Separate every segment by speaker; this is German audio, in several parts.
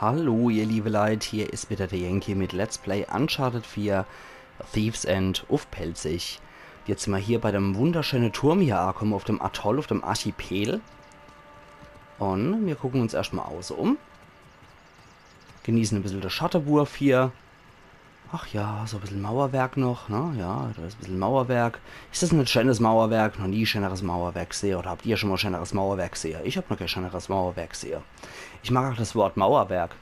Speaker 1: Hallo ihr liebe Leute, hier ist wieder der Yankee mit Let's Play Uncharted 4 Thieves End auf Pelzig. Jetzt sind wir hier bei dem wunderschönen Turm hier angekommen, auf dem Atoll, auf dem Archipel. Und wir gucken uns erstmal außen um. Genießen ein bisschen das Schattenwurf hier. Ach ja, so ein bisschen Mauerwerk noch, ne? Ja, da ist ein bisschen Mauerwerk. Ist das ein schönes Mauerwerk? Noch nie ein schöneres Mauerwerk gesehen. Oder habt ihr schon mal ein schöneres Mauerwerk gesehen? Ich habe noch kein schöneres Mauerwerk gesehen. Ich mag auch das Wort Mauerwerk.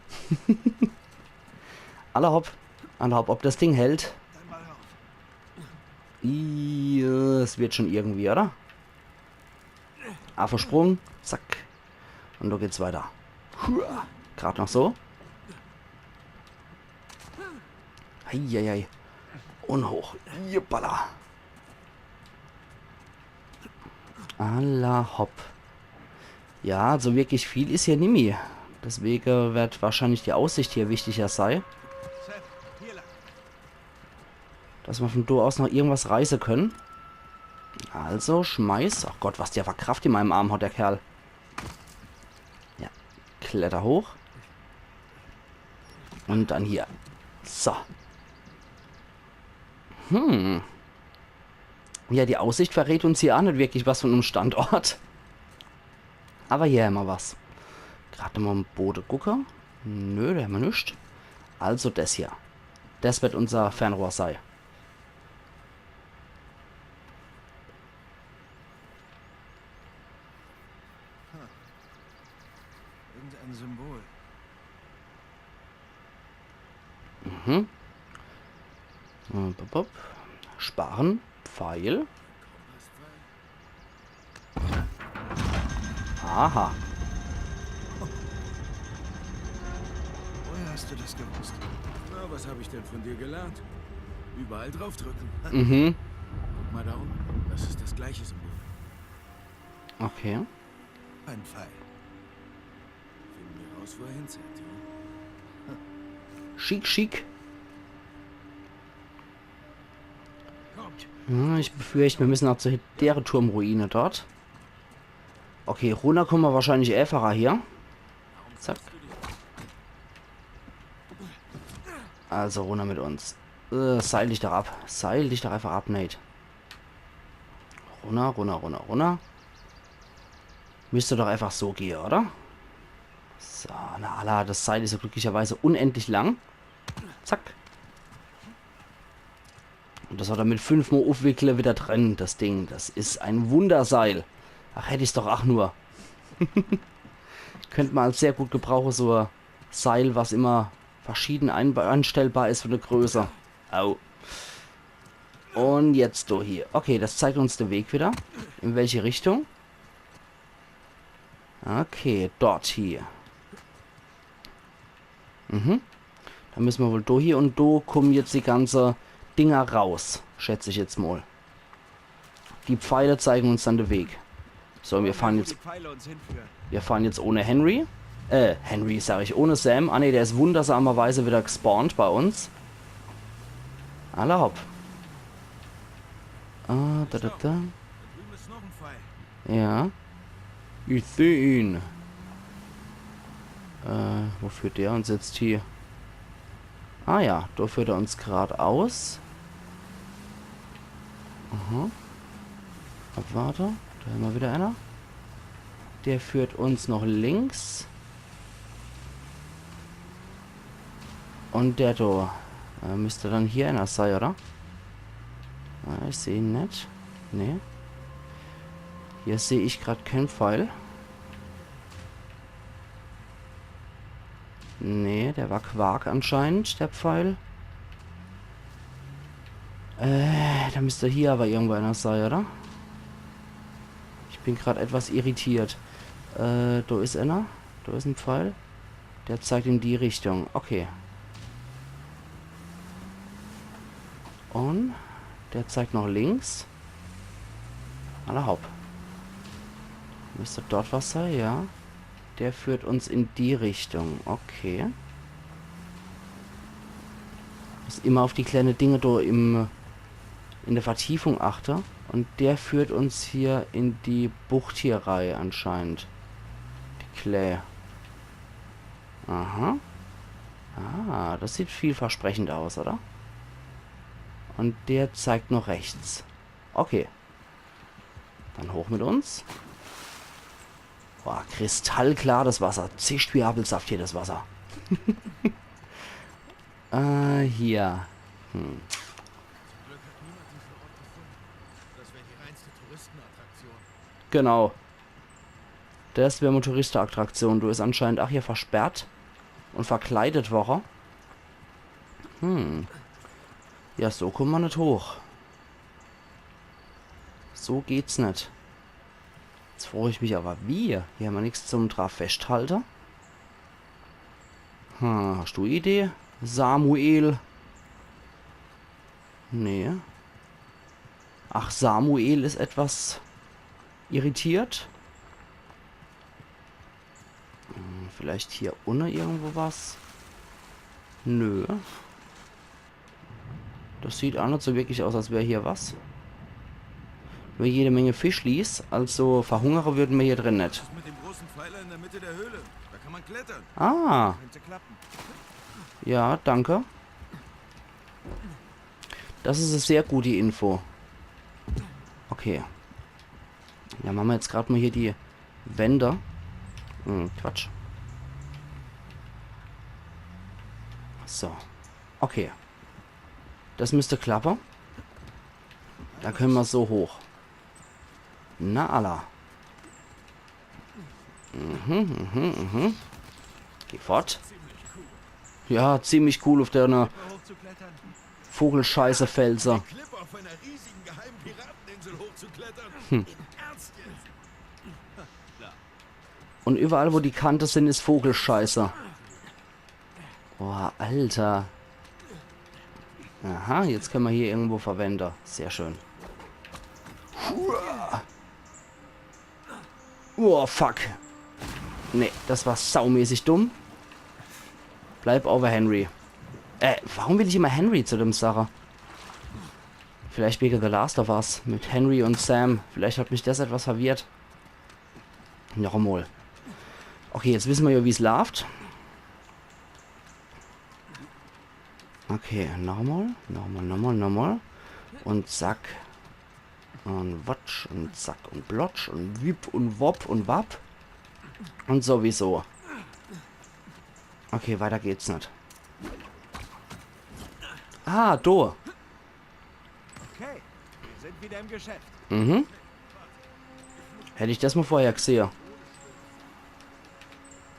Speaker 1: Aller hopp. Aller hopp, ob das Ding hält. Ja, es wird schon irgendwie, oder? Versprungen. Zack. Und da geht's weiter. Gerade noch so. Heieiei. Und hoch. Jippala. Aller hopp. Ja, so wirklich viel ist hier nimmer. Deswegen wird wahrscheinlich die Aussicht hier wichtiger sein. Dass wir von da aus noch irgendwas reißen können. Also, schmeiß. Ach Gott, was der für Kraft in meinem Arm hat, der Kerl. Ja, kletter hoch. Und dann hier. So. Ja, die Aussicht verrät uns hier auch nicht wirklich was von einem Standort. Aber hier haben wir was. Gerade mal im Boden gucken. Nö, da haben wir nichts. Also das hier. Das wird unser Fernrohr sein.
Speaker 2: Irgendein Symbol.
Speaker 1: Sparen. Pfeil. Aha.
Speaker 2: Woher hast du das gewusst? Na, was habe ich denn von dir gelernt? Überall draufdrücken.
Speaker 1: Mhm.
Speaker 2: Guck mal da unten. Das ist das gleiche Symbol.
Speaker 1: Okay.
Speaker 2: Ein Pfeil. Finden wir raus, wo er hinzählt.
Speaker 1: Schick, schick.
Speaker 2: Kommt.
Speaker 1: Ja, ich befürchte, wir müssen auch zur deren Turmruine dort. Okay, runter kommen wir wahrscheinlich einfacher hier. Zack. Also runter mit uns. Seil dich doch ab. Seil dich doch einfach ab, Nate. Runter, runter, runter, runter. Müsste doch einfach so gehen, oder? So, na Allah, das Seil ist ja glücklicherweise unendlich lang. Zack. Und das hat er mit 5 Mal aufwickeln wieder drin, das Ding. Das ist ein Wunderseil. Ach, hätte ich es doch auch nur. Könnte man als sehr gut gebrauchen, so ein Seil, was immer verschieden einstellbar ist von der Größe. Au. Und jetzt du hier. Okay, das zeigt uns den Weg wieder. In welche Richtung? Okay, dort hier. Mhm. Dann müssen wir wohl do hier und do kommen jetzt die ganze Dinger raus. Schätze ich jetzt mal. Die Pfeile zeigen uns dann den Weg. So, wir fahren jetzt ohne Henry. Henry sage ich, ohne Sam. Ah ne, der ist wundersamerweise wieder gespawnt bei uns. Aller hopp. Ah, da.
Speaker 2: Drüben ist noch ein Pfeil.
Speaker 1: Ja. Ich sehe ihn. Wo führt der uns jetzt hier? Ah ja, da führt er uns geradeaus. Aha. Abwarte. Da haben wir wieder einer. Der führt uns noch links. Und der da. Müsste dann hier einer sein, oder? Ah, ich sehe ihn nicht. Nee. Hier sehe ich gerade keinen Pfeil. Nee, der war Quark anscheinend, der Pfeil. Da müsste hier aber irgendwo einer sein, oder? Ich bin gerade etwas irritiert. Da ist einer. Da ist ein Pfeil. Der zeigt in die Richtung. Okay. Und der zeigt noch links. Aller hopp. Müsste dort was sein, ja. Der führt uns in die Richtung. Okay. Muss immer auf die kleinen Dinge da in der Vertiefung achte. Und der führt uns hier in die Bucht hier rein anscheinend. Die Kläh. Aha. Ah, das sieht vielversprechend aus, oder? Und der zeigt noch rechts. Okay. Dann hoch mit uns. Boah, kristallklar das Wasser. Zischt wie Apfelsaft hier das Wasser. Hier. Hm. Genau. Das wäre Motoristenattraktion. Du ist anscheinend auch hier versperrt und verkleidet Woche. Hm. Ja, so kommt man nicht hoch. So geht's nicht. Jetzt freue ich mich aber wie. Hier haben wir nichts zum drauf festhalten. Hast du Idee? Samuel? Nee. Ach, Samuel ist etwas irritiert. Vielleicht hier unten irgendwo was? Nö. Das sieht auch nicht so wirklich aus, als wäre hier was. Nur jede Menge Fischlis, also verhungern würden wir hier drin nicht.
Speaker 2: Mit dem großen Pfeiler in der Mitte der Höhle. Da kann man klettern.
Speaker 1: Ah.
Speaker 2: Könnte klappen.
Speaker 1: Ja, danke. Das ist eine sehr gute Info. Okay. Ja, machen wir jetzt gerade mal hier die Wände. Quatsch. So. Okay. Das müsste klappen. Da können wir so hoch. Na Allah. Geh fort. Ja, ziemlich cool auf der Vogelscheiße Felser.
Speaker 2: Klippe auf einer riesigen geheimen Pirateninsel hochzuklettern. Ernst jetzt?
Speaker 1: Und überall, wo die Kante sind, ist Vogelscheiße. Boah, Alter. Aha, jetzt können wir hier irgendwo verwenden. Sehr schön. Oh, fuck. Nee, das war saumäßig dumm. Bleib over Henry. Warum will ich immer Henry zu dem Sache? Vielleicht wegen The Last of Us. Mit Henry und Sam. Vielleicht hat mich das etwas verwirrt. Noch einmal. Okay, jetzt wissen wir ja, wie es läuft. Okay, nochmal. Und zack. Und watsch und zack und blotsch und wipp und wopp und wapp. Und sowieso. Okay, weiter geht's nicht. Ah, do.
Speaker 2: Okay, wir sind wieder im Geschäft.
Speaker 1: Mhm. Hätte ich das mal vorher gesehen.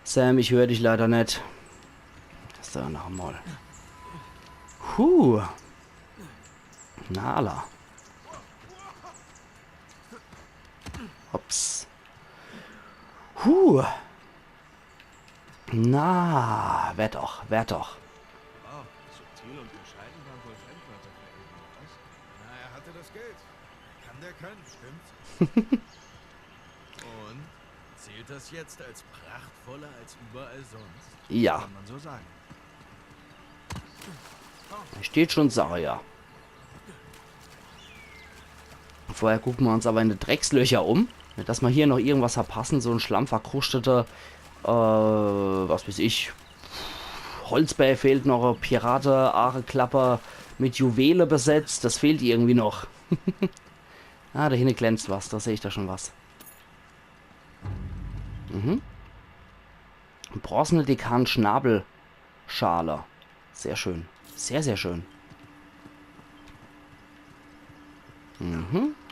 Speaker 1: Sam, ich höre dich leider nicht. Das da noch mal. Nala. Hops. Na, wer doch.
Speaker 2: Wow, subtil und bescheiden waren wohl Fremdwörter für ihn, was? Na, er hatte das Geld. Kann der können, stimmt's? Und zählt das jetzt als prachtvoller als überall sonst?
Speaker 1: Ja,
Speaker 2: Kann man so sagen.
Speaker 1: steht schon Sache, ja. Vorher gucken wir uns aber in die Dreckslöcher um. Dass wir hier noch irgendwas verpassen, so ein schlammverkrusteter, was weiß ich, Holzbär fehlt noch, Pirate, Aareklapper mit Juwele besetzt, das fehlt irgendwie noch. Ah, da hinten glänzt was, da sehe ich da schon was. Bronzene Dekan Schnabelschale. Sehr schön. Sehr, sehr schön.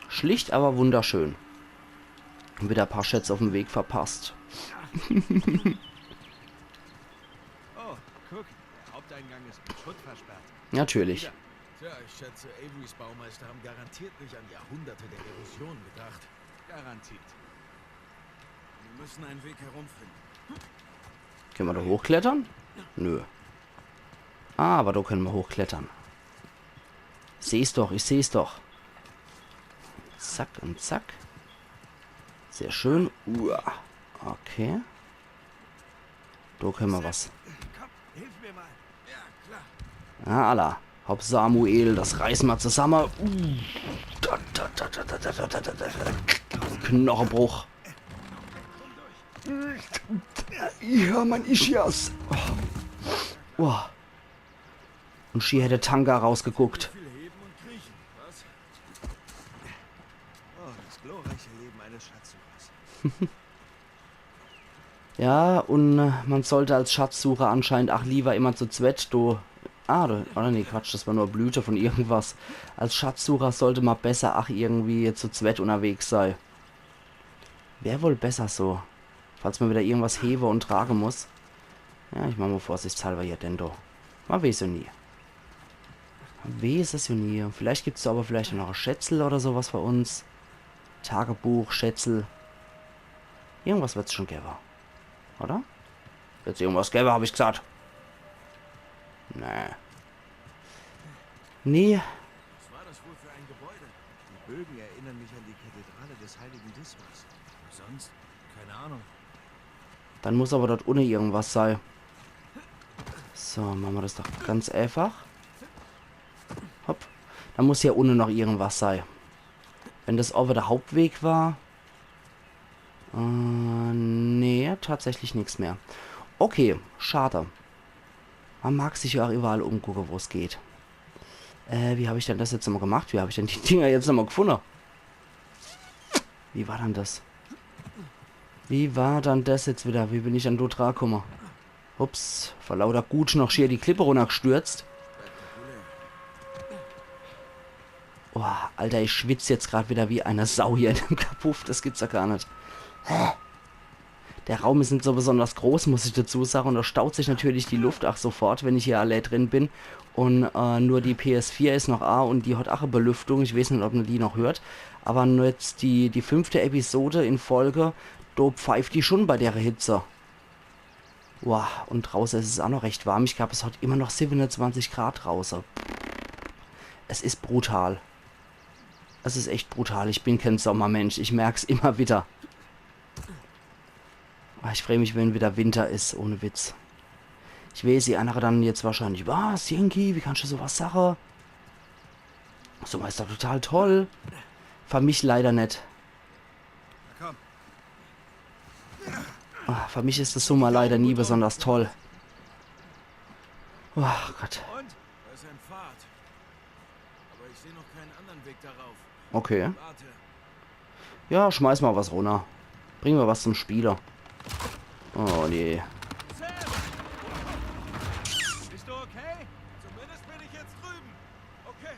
Speaker 1: Schlicht, aber wunderschön. Und wieder ein paar Schätze auf dem Weg verpasst.
Speaker 2: Oh, guck, der Haupteingang ist mit Schutt versperrt.
Speaker 1: Natürlich.
Speaker 2: Tja, ich schätze, Averys Baumeister haben garantiert nicht an Jahrhunderte der Erosion gedacht. Garantiert. Wir müssen einen Weg herumfinden.
Speaker 1: Können wir da hochklettern? Nö. Ah, aber da können wir hochklettern. Seh's doch, ich seh's doch. Zack und zack. Sehr schön. Okay. Da können wir was.
Speaker 2: Komm, hilf mir mal. Ja, klar.
Speaker 1: Ah, Allah. Haupt Samuel, das reißen wir zusammen. Knochenbruch. Ja, mein Ischias. Uah. Und Schier hätte Tanga rausgeguckt.
Speaker 2: Viel heben und kriechen, was? Oh, das glorreiche Leben eines Schatzsuchers.
Speaker 1: Ja, und man sollte als Schatzsucher anscheinend auch lieber immer zu zweit, oder nee, Quatsch, das war nur Blüte von irgendwas. Als Schatzsucher sollte man besser irgendwie zu zweit unterwegs sein. Wäre wohl besser so. Falls man wieder irgendwas hebe und tragen muss. Ja, ich mache mal vorsichtshalber hier Dendo. Man weiß ja nie. Man weiß es ja nie. Vielleicht gibt es aber vielleicht noch ein Schätzel oder sowas für uns. Tagebuch, Schätzel. Irgendwas wird es schon geben. Oder? Wird's irgendwas geben, habe ich gesagt. Nee. Nee.
Speaker 2: Was war das wohl für ein Gebäude? Die Bögen erinnern mich an die Kathedrale des heiligen Dismas. Sonst? Keine Ahnung.
Speaker 1: Dann muss aber dort ohne irgendwas sein. So, machen wir das doch ganz einfach. Hopp. Dann muss hier ohne noch irgendwas sein. Wenn das over der Hauptweg war. Nee, tatsächlich nichts mehr. Okay, schade. Man mag sich ja auch überall umgucken, wo es geht. Wie habe ich denn das jetzt nochmal gemacht? Wie habe ich denn die Dinger jetzt nochmal gefunden? Wie war dann das? Wie war dann das jetzt wieder? Wie bin ich an Dotra gekommen? Ups, vor lauter Gut noch schier die Klippe runtergestürzt. Oh, Alter, ich schwitze jetzt gerade wieder wie eine Sau hier in dem Kapuff. Das gibt's ja gar nicht. Hä? Der Raum ist nicht so besonders groß, muss ich dazu sagen. Und da staut sich natürlich die Luft auch sofort, wenn ich hier alle drin bin. Und nur die PS4 ist noch A und die hat auch eine Belüftung. Ich weiß nicht, ob man die noch hört. Aber nur jetzt die 5. Episode in Folge, da pfeift die schon bei der Hitze. Wow, und draußen ist es auch noch recht warm. Ich glaube, es hat immer noch 27 Grad draußen. Es ist brutal. Es ist echt brutal. Ich bin kein Sommermensch. Ich merke es immer wieder. Ich freue mich, wenn wieder Winter ist, ohne Witz. Ich weiß, die andere dann jetzt wahrscheinlich, was, Yankee, wie kannst du sowas sagen? So ist doch total toll. Für mich leider nicht.
Speaker 2: Komm.
Speaker 1: Für mich ist das so mal leider nie besonders toll. Oh Gott.
Speaker 2: Und? Da ist ein Pfad. Aber ich sehe noch keinen anderen Weg darauf.
Speaker 1: Okay.
Speaker 2: Warte.
Speaker 1: Ja, schmeiß mal was runter. Bring mal was zum Spieler. Oh nee.
Speaker 2: Sam! Bist du okay? Zumindest bin ich jetzt drüben. Okay,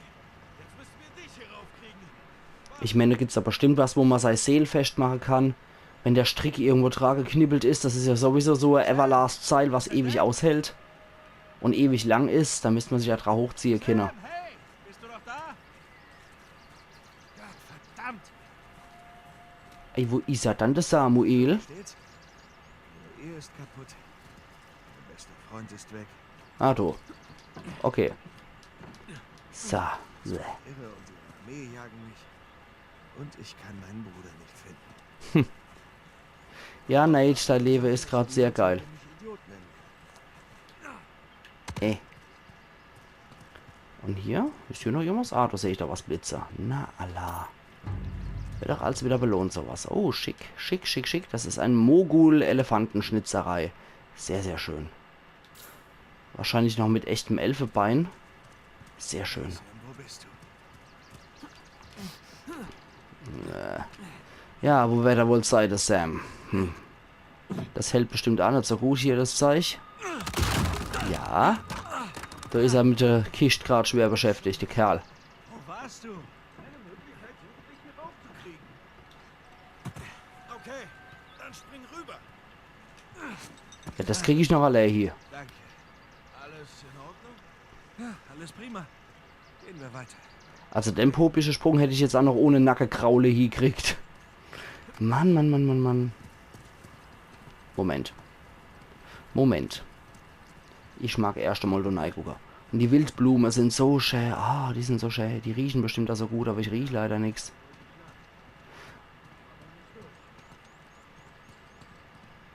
Speaker 2: jetzt müssen wir dich hier raufkriegen.
Speaker 1: Ich meine, da gibt es da bestimmt was, wo man sein Seil festmachen kann. Wenn der Strick irgendwo dran geknibbelt ist, das ist ja sowieso so ein Everlast-Seil, was ewig aushält. Und ewig lang ist, da müsste man sich ja drauf hochziehen können.
Speaker 2: Sam, hey! Bist du noch da? Gott, verdammt!
Speaker 1: Ey, wo ist er dann, der Samuel?
Speaker 2: Steht's? Ihre Ehe ist kaputt. Mein bester Freund ist weg.
Speaker 1: Ah, du. Okay. So.
Speaker 2: Irre und die Armee jagen mich. Und ich kann meinen Bruder nicht finden.
Speaker 1: Ja, Nate, dein Leben ist gerade sehr geil.
Speaker 2: Wenn ich Idiot nennen.
Speaker 1: Und hier? Ist hier noch irgendwas? Ah, da sehe ich da was Blitzer. Na, Allah. Wird doch alles wieder belohnt, sowas. Oh, schick, schick, schick, schick. Das ist ein Mogul-Elefantenschnitzerei. Sehr, sehr schön. Wahrscheinlich noch mit echtem Elfenbein. Sehr schön.
Speaker 2: Sam, wo bist du?
Speaker 1: Ja, wo wird er wohl sein, der Sam? Das hält bestimmt auch nicht so gut hier, das Zeug. Ja. Da ist er mit der Kiste gerade schwer beschäftigt, der Kerl.
Speaker 2: Wo warst du? Eine Möglichkeit, dich hier raufzukriegen. Okay, dann spring rüber.
Speaker 1: Ja, das kriege ich noch alle hier.
Speaker 2: Danke. Alles in Ordnung? Ja, alles prima. Gehen wir weiter.
Speaker 1: Also den popischen Sprung hätte ich jetzt auch noch ohne Nackenkraule hier gekriegt. Mann, Mann, Mann, Mann, Mann. Moment. Moment. Ich mag erst einmal den Neigucker. Und die Wildblumen sind so schön. Ah, die sind so schön. Die riechen bestimmt auch so gut, aber ich rieche leider nichts.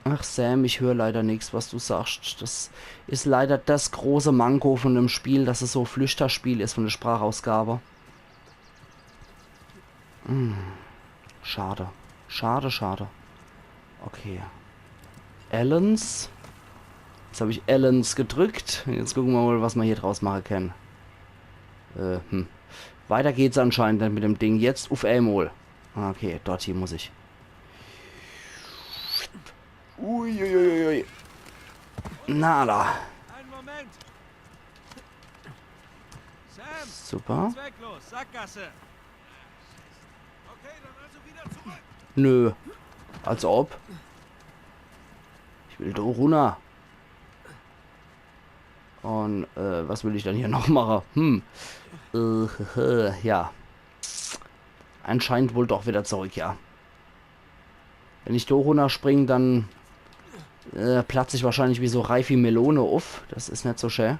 Speaker 1: Ach Sam, ich höre leider nichts, was du sagst. Das ist leider das große Manko von dem Spiel, dass es so ein Flüsterspiel ist von der Sprachausgabe. Schade. Schade, schade. Okay. Allens Jetzt habe ich Allens gedrückt. Jetzt gucken wir mal, was wir hier draus machen können. Weiter geht's anscheinend dann mit dem Ding. Jetzt auf einmal. Okay, dort hier muss ich. Uiuiui. Nada.
Speaker 2: Einen Moment. Sam,
Speaker 1: Super.
Speaker 2: zwecklos, Sackgasse. Okay, dann also wieder zurück.
Speaker 1: Nö. Als ob. Ich will da runter. Und, was will ich dann hier noch machen? Ja. Anscheinend wohl doch wieder zurück, ja. Wenn ich da runter springe, dann platze ich wahrscheinlich wie so reif wie Melone auf. Das ist nicht so schön.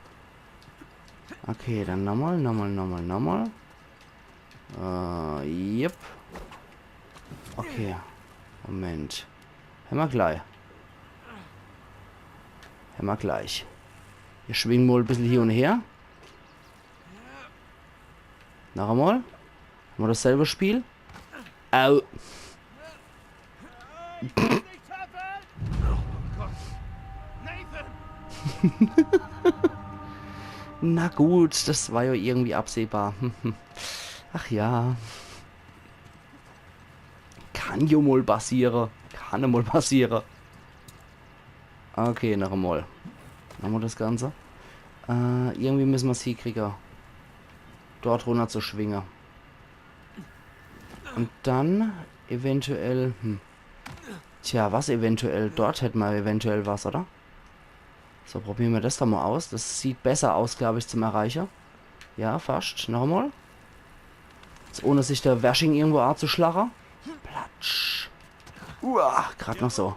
Speaker 1: Okay, dann nochmal. Yep. Okay. Moment. Haben wir gleich. Wir schwingen wohl ein bisschen hier und her. Noch einmal. Haben wir dasselbe Spiel? Au. Na gut, das war ja irgendwie absehbar. Ach ja. Kann ja mal passieren. Okay, noch einmal. Machen wir das Ganze. Irgendwie müssen wir es hinkriegen. Dort runter zu schwingen. Und dann eventuell... Tja, was eventuell? Dort hätten wir eventuell was, oder? So, probieren wir das doch mal aus. Das sieht besser aus, glaube ich, zum Erreichen. Ja, fast. Noch einmal. Jetzt ohne sich der Washing irgendwo anzuschlagen. Platsch. Gerade noch so.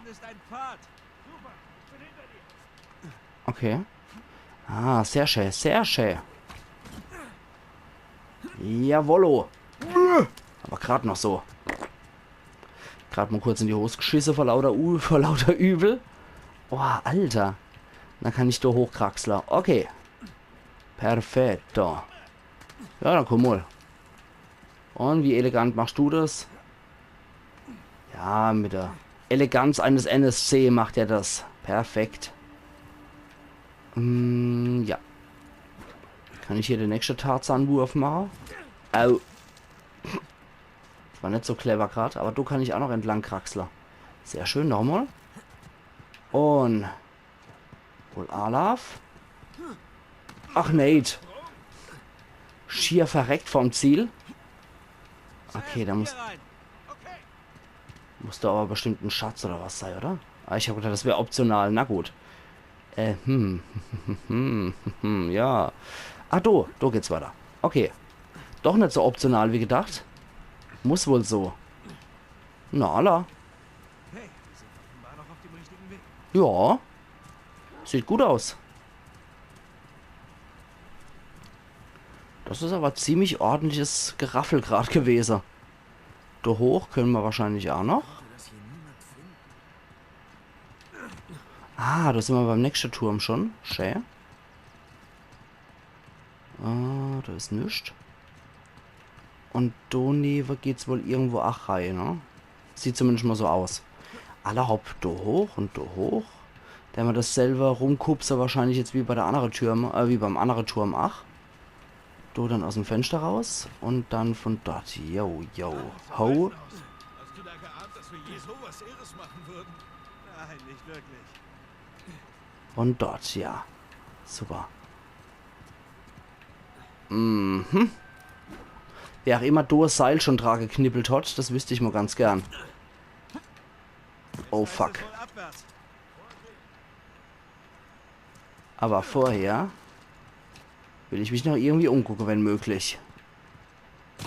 Speaker 1: Okay. Ah, sehr schön, sehr schön. Jawollo. Aber gerade noch so. Gerade mal kurz in die Hose geschissen vor lauter Übel. Oh, Alter. Dann kann ich da hochkraxeln. Okay. Perfetto. Ja, dann komm mal. Und wie elegant machst du das? Ja, mit der Eleganz eines NSC macht er das. Perfekt. Ja. Kann ich hier den nächsten Tarzan-Wurf machen? Au. Das war nicht so clever gerade, aber du kann ich auch noch entlang kraxeln. Sehr schön, nochmal. Und... Wohl Olaf. Ach, Nate. Schier verreckt vom Ziel. Okay, da muss da aber bestimmt ein Schatz oder was sein, oder? Ah, ich habe gedacht, das wäre optional. Na gut. Ja. Ach, do geht's weiter. Okay. Doch nicht so optional wie gedacht. Muss wohl so. Na, alla.
Speaker 2: Hey, wir sind offenbar noch auf dem richtigen Weg.
Speaker 1: Ja. Sieht gut aus. Das ist aber ziemlich ordentliches Geraffel gerade gewesen. Da hoch können wir wahrscheinlich auch noch. Ah, da sind wir beim nächsten Turm schon. Schön. Ah, da ist nichts. Und da neben geht's wohl irgendwo auch rein, ne? Sieht zumindest mal so aus. Alle hopp, da hoch und da hoch. Da haben wir dasselbe rumkupse wahrscheinlich jetzt wie bei der anderen Turm, wie beim anderen Turm 8. Da dann aus dem Fenster raus und dann von dort. Yo, yo, ho.
Speaker 2: Hast du da geahnt, dass wir je sowas Irres machen würden? Nein, nicht wirklich.
Speaker 1: Und dort, ja. Super. Mhm. Wer auch immer das Seil schon dran geknippelt hat, das wüsste ich mal ganz gern. Oh fuck. Aber vorher will ich mich noch irgendwie umgucken, wenn möglich.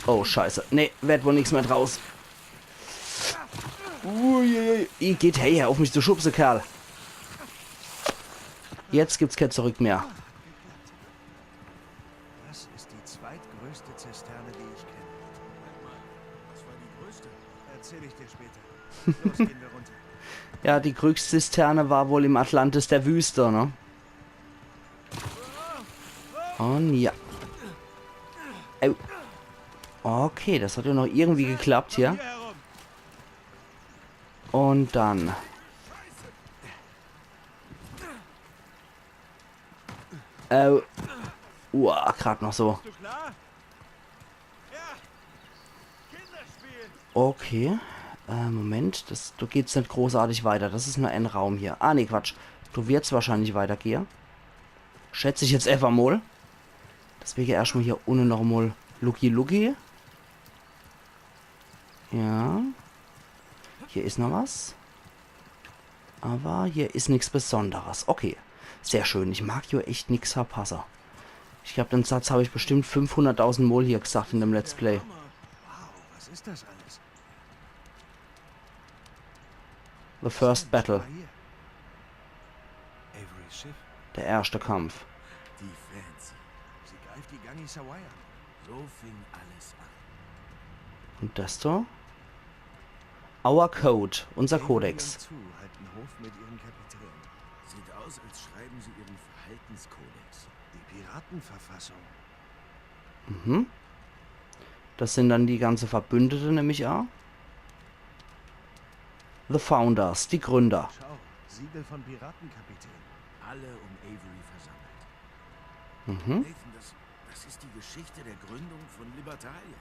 Speaker 1: Oh, scheiße. Nee, wird wohl nichts mehr draus. Uiuiui. Geht her, auf mich zu schubsen, Kerl. Jetzt gibt's kein Zurück mehr.
Speaker 2: Das ist die zweitgrößte Zisterne, die ich kenne. Was war die größte? Erzähl ich dir später. Los, gehen wir runter.
Speaker 1: Ja, die größte Zisterne war wohl im Atlantis der Wüste, ne? Und ja. Okay, das hat ja noch irgendwie geklappt hier. Und dann. Gerade noch so.
Speaker 2: Bist du klar? Ja. Kinderspiel.
Speaker 1: Okay. Moment, du geht's nicht großartig weiter. Das ist nur ein Raum hier. Ah, nee, Quatsch. Du wirst wahrscheinlich weitergehen. Schätze ich jetzt einfach mal. Deswegen erstmal hier unten noch mal Lucky Lucky. Ja. Hier ist noch was. Aber hier ist nichts Besonderes. Okay. Sehr schön. Ich mag hier echt nichts verpassen. Ich glaube, den Satz habe ich bestimmt 500.000 Mal hier gesagt in dem Let's Play.
Speaker 2: Wow, was ist das alles?
Speaker 1: The First Battle.
Speaker 2: Averys Schiff.
Speaker 1: Der erste Kampf.
Speaker 2: Die Fancy. Sie greift die Gangi Sawai an. So fing alles an.
Speaker 1: Und das da? Our Code. Unser
Speaker 2: Avery
Speaker 1: Kodex.
Speaker 2: und Zu halten Hof mit ihrem Kapitän. Sieht aus, als schreiben sie ihren Verhaltenskodex. Die Piratenverfassung.
Speaker 1: Mhm. Das sind dann die ganze Verbündete, nämlich auch. The Founders, die Gründer.
Speaker 2: Schau, Siegel von Piratenkapitän. Alle um Avery versammelt.
Speaker 1: Mhm.
Speaker 2: Nathan, das ist die Geschichte der Gründung von Libertalia.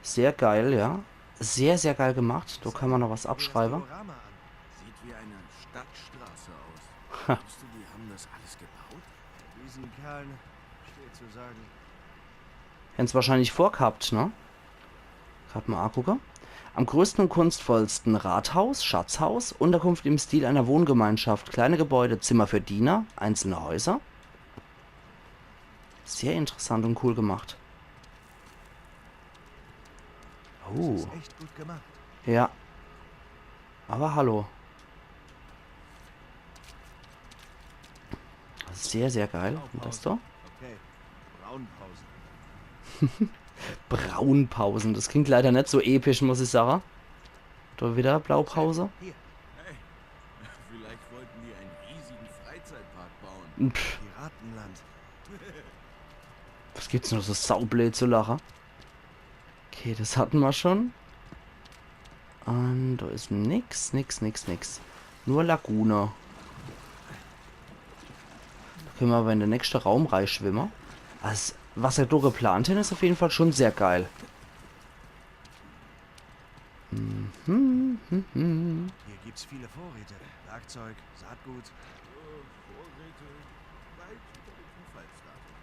Speaker 1: Sehr geil, ja. Sehr, sehr geil gemacht. Da kann man noch was abschreiben.
Speaker 2: Sieht wie eine Stadtstraße aus.
Speaker 1: Ha.
Speaker 2: Glaubst du, die haben das alles gebaut? Diesen Kerlen schwer zu sagen.
Speaker 1: Hätten es wahrscheinlich vorgehabt, ne? Gerade mal angucken. Am größten und kunstvollsten Rathaus, Schatzhaus, Unterkunft im Stil einer Wohngemeinschaft, kleine Gebäude, Zimmer für Diener, einzelne Häuser. Sehr interessant und cool gemacht.
Speaker 2: Das
Speaker 1: Oh,
Speaker 2: ist echt gut gemacht.
Speaker 1: ja. Aber hallo. Sehr, sehr geil. Und das da?
Speaker 2: Okay, Braunpause.
Speaker 1: Braunpausen. Das klingt leider nicht so episch, muss ich sagen. Da wieder Blaupause.
Speaker 2: Hier. Hey, vielleicht wollten die einen riesigen Freizeitpark bauen.
Speaker 1: Pff,
Speaker 2: Piratenland.
Speaker 1: was gibt's noch so saublöd zu lachen? Okay, das hatten wir schon. Und da ist nix. Nur Lagune. Da können wir aber in den nächsten Raum reinschwimmen. Also, was er da geplant hat, ist auf jeden Fall schon sehr geil.
Speaker 2: Hier gibt's viele Vorräte. Werkzeug, Saatgut. Vorräte weit über dem Verfallsdatum.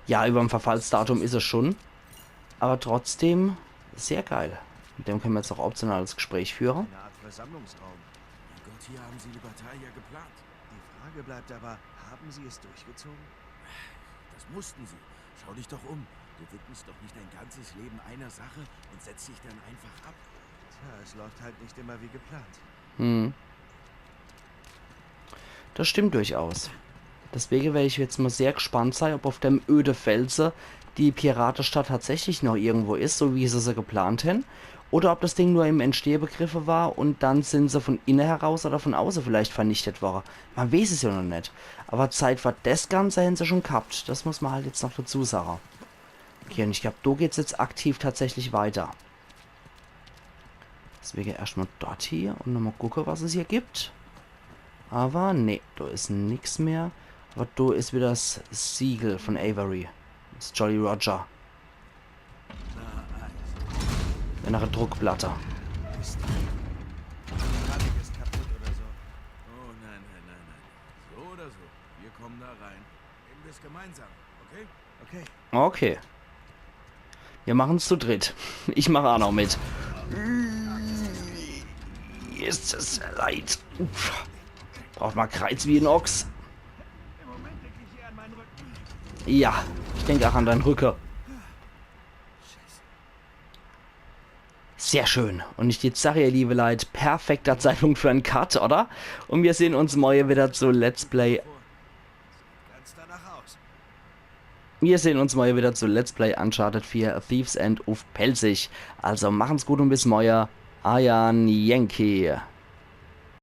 Speaker 1: Ja, über dem Verfallsdatum ist es schon. Aber trotzdem sehr geil. Mit dem können wir jetzt auch optionales Gespräch führen.
Speaker 2: Eine Art Versammlungsraum. Mein Gott, hier haben sie Libertalia geplant. Die Frage bleibt aber, haben sie es durchgezogen? Das mussten sie. Schau dich doch um. Du widmest doch nicht dein ganzes Leben einer Sache und setzt dich dann einfach ab. Tja, es läuft halt nicht immer wie geplant.
Speaker 1: Hm. Das stimmt durchaus. Deswegen werde ich jetzt mal sehr gespannt sein, ob auf dem öde Felsen die Piratenstadt tatsächlich noch irgendwo ist, so wie sie geplant haben. Oder ob das Ding nur im Entstehbegriffen war und dann sind sie von innen heraus oder von außen vielleicht vernichtet worden. Man weiß es ja noch nicht. Aber Zeit für das Ganze haben sie schon gehabt. Das muss man halt jetzt noch dazu sagen. Okay, und ich glaube, da geht es jetzt aktiv tatsächlich weiter. Deswegen erstmal dort hier und nochmal gucken, was es hier gibt. Aber nee, da ist nichts mehr. Aber da ist wieder das Siegel von Avery. Das ist Jolly Roger. Eine Druckplatte.
Speaker 2: Mist. Die Radig ist kaputt oder so. Oh nein. So oder so. Wir kommen da rein. Nehmen wir es gemeinsam, okay? Okay.
Speaker 1: Okay. Wir machen es zu dritt. Ich mache auch noch mit. Ist es leid. Braucht mal Kreuz wie ein Ochs.
Speaker 2: Im Moment denke ich hier an meinen Rücken.
Speaker 1: Ja, ich denke auch an deinen Rücken. Sehr schön. Und ich jetzt sage, ihr liebe Leute, perfekter Zeitpunkt für einen Cut, oder? Und wir sehen uns morgen wieder zu Let's Play.
Speaker 2: Ganz danach aus.
Speaker 1: Wir sehen uns morgen wieder zu Let's Play Uncharted 4 Thieves End auf Pelzig. Also machen's gut und bis morgen. Ayan Yankee.